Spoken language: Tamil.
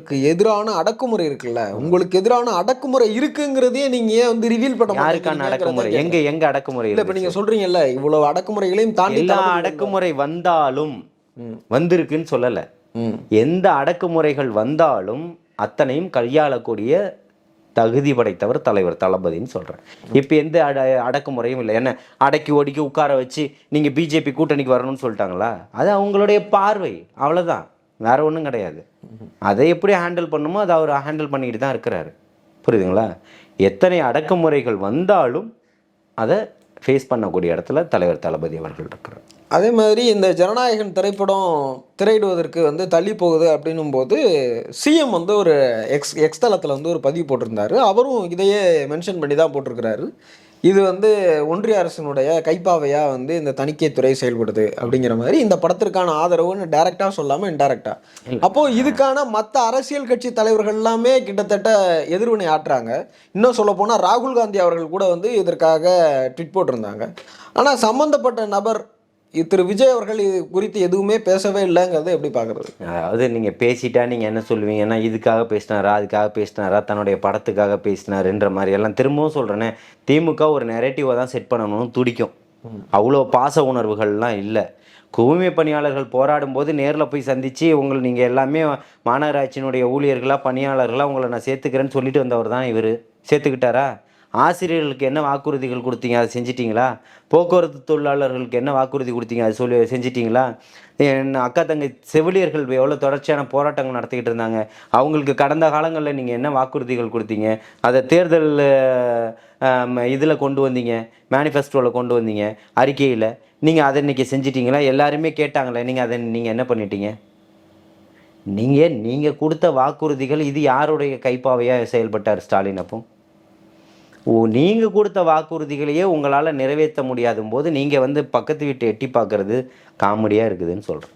உங்களுக்கு எதிரான அடக்குமுறை இருக்குல்ல, உங்களுக்கு எதிரான அடக்குமுறை இருக்குங்கிறதையே நீங்க ஏன் வந்து ரிவீல் பண்ண யாருக்கான அடக்குமுறை? மாட்டேங்கிறீங்கங்கிறத எங்க கேட்கிறேன். எங்க அடக்குமுறை இல்ல இப்ப நீங்க இருந்துச்சு? சொல்றீங்கல்ல, இவ்வளவு அடக்குமுறைகளையும் தாண்டி எல்லா தளபதி வந்தார். அடக்குமுறை வந்தாலும் ம், வந்திருக்குன்னு சொல்லல. ம். எந்த அடக்குமுறைகள் வந்தாலும் அத்தனையும் கையாளக்கூடிய தகுதி படைத்தவர் தலைவர் தளபதின்னு சொல்றேன். இப்ப எந்த அடக்குமுறையும் இல்லை. என்ன அடக்கி ஒடுக்கி உட்கார வச்சு நீங்க பிஜேபி கூட்டணிக்கு வரணும்னு சொல்லிட்டாங்களா? அது அவங்களுடைய பார்வை, அவ்வளவுதான், வேற ஒன்றும் கிடையாது. அதை எப்படி ஹேண்டில் பண்ணுமோ அதை அவர் ஹேண்டில் பண்ணிக்கிட்டு தான் இருக்கிறாரு. புரியுதுங்களா? எத்தனை அடக்குமுறைகள் வந்தாலும் அதை ஃபேஸ் பண்ணக்கூடிய இடத்துல தலைவர் தளபதி அவர்கள் இருக்கிறார். அதே மாதிரி இந்த ஜனநாயகன் திரைப்படம் திரையிடுவதற்கு வந்து தள்ளி போகுது அப்படின்னும் போது சிஎம் வந்து ஒரு எக்ஸ் தளத்தில் வந்து ஒரு பதிவு போட்டிருந்தாரு. அவரும் இதையே மென்ஷன் பண்ணி தான் போட்டிருக்கிறாரு. இது வந்து ஒன்றிய அரசினுடைய கைப்பாவையாக வந்து இந்த தணிக்கைத்துறை செயல்படுது அப்படிங்கிற மாதிரி இந்த படத்திற்கான ஆதரவுன்னு டைரெக்டாக சொல்லாமல் இன்டைரக்டாக. அப்போது இதுக்கான மற்ற அரசியல் கட்சி தலைவர்கள் எல்லாமே கிட்டத்தட்ட எதிர்வினை ஆற்றுறாங்க. இன்னும் சொல்ல போனால் ராகுல் காந்தி அவர்கள் கூட வந்து இதற்காக ட்வீட் போட்டிருந்தாங்க. ஆனால் சம்மந்தப்பட்ட நபர் திரு விஜய் அவர்கள் இது குறித்து எதுவுமே பேசவே இல்லைங்கிறத எப்படி பார்க்குறது? அதாவது நீங்கள் பேசிட்டா நீங்கள் என்ன சொல்லுவீங்கன்னா, இதுக்காக பேசினாரா, அதுக்காக பேசினாரா, தன்னுடைய படத்துக்காக பேசினாருன்ற மாதிரி எல்லாம். திரும்பவும் சொல்கிறேன்னே, திமுக ஒரு நெரேட்டிவை தான் செட் பண்ணணும்னு துடிக்கும். அவ்வளோ பாச உணர்வுகள்லாம் இல்லை. தூய்மை பணியாளர்கள் போராடும் போது நேரில் போய் சந்தித்து நீங்கள் எல்லாமே மாநகராட்சியினுடைய ஊழியர்களாக பணியாளர்களாக உங்களை நான் சேர்த்துக்கிறேன்னு சொல்லிட்டு வந்தவர் தான் இவர். சேர்த்துக்கிட்டாரா? ஆசிரியர்களுக்கு என்ன வாக்குறுதிகள் கொடுத்தீங்க, அதை செஞ்சிட்டிங்களா? போக்குவரத்து தொழிலாளர்களுக்கு என்ன வாக்குறுதி கொடுத்தீங்க, அதை செஞ்சிட்டிங்களா? அக்கா தங்கை செவிலியர்கள் எவ்வளோ தொடர்ச்சியான போராட்டங்கள் நடத்திக்கிட்டு இருந்தாங்க. அவங்களுக்கு கடந்த காலங்களில் நீங்கள் என்ன வாக்குறுதிகள் கொடுத்தீங்க, அதை தேர்தல் இதில் கொண்டு வந்தீங்க, மேனிஃபெஸ்டோவில் கொண்டு வந்தீங்க, அறிக்கையில் நீங்கள் அதை இன்றைக்கி செஞ்சிட்டிங்களா? எல்லாருமே கேட்டாங்களே, நீங்கள் என்ன பண்ணிட்டீங்க? நீங்கள் கொடுத்த வாக்குறுதிகள் இது யாருடைய கைப்பாவையாக செயல்பட்டார் ஸ்டாலின்? அப்போ நீங்கள் கொடுத்த வாக்குறுதிகளையே உங்களால் நிறைவேற்ற முடியாத போது நீங்கள் வந்து பக்கத்து வீட்டை எட்டி பார்க்குறது காமெடியாக இருக்குதுன்னு சொல்கிறேன்.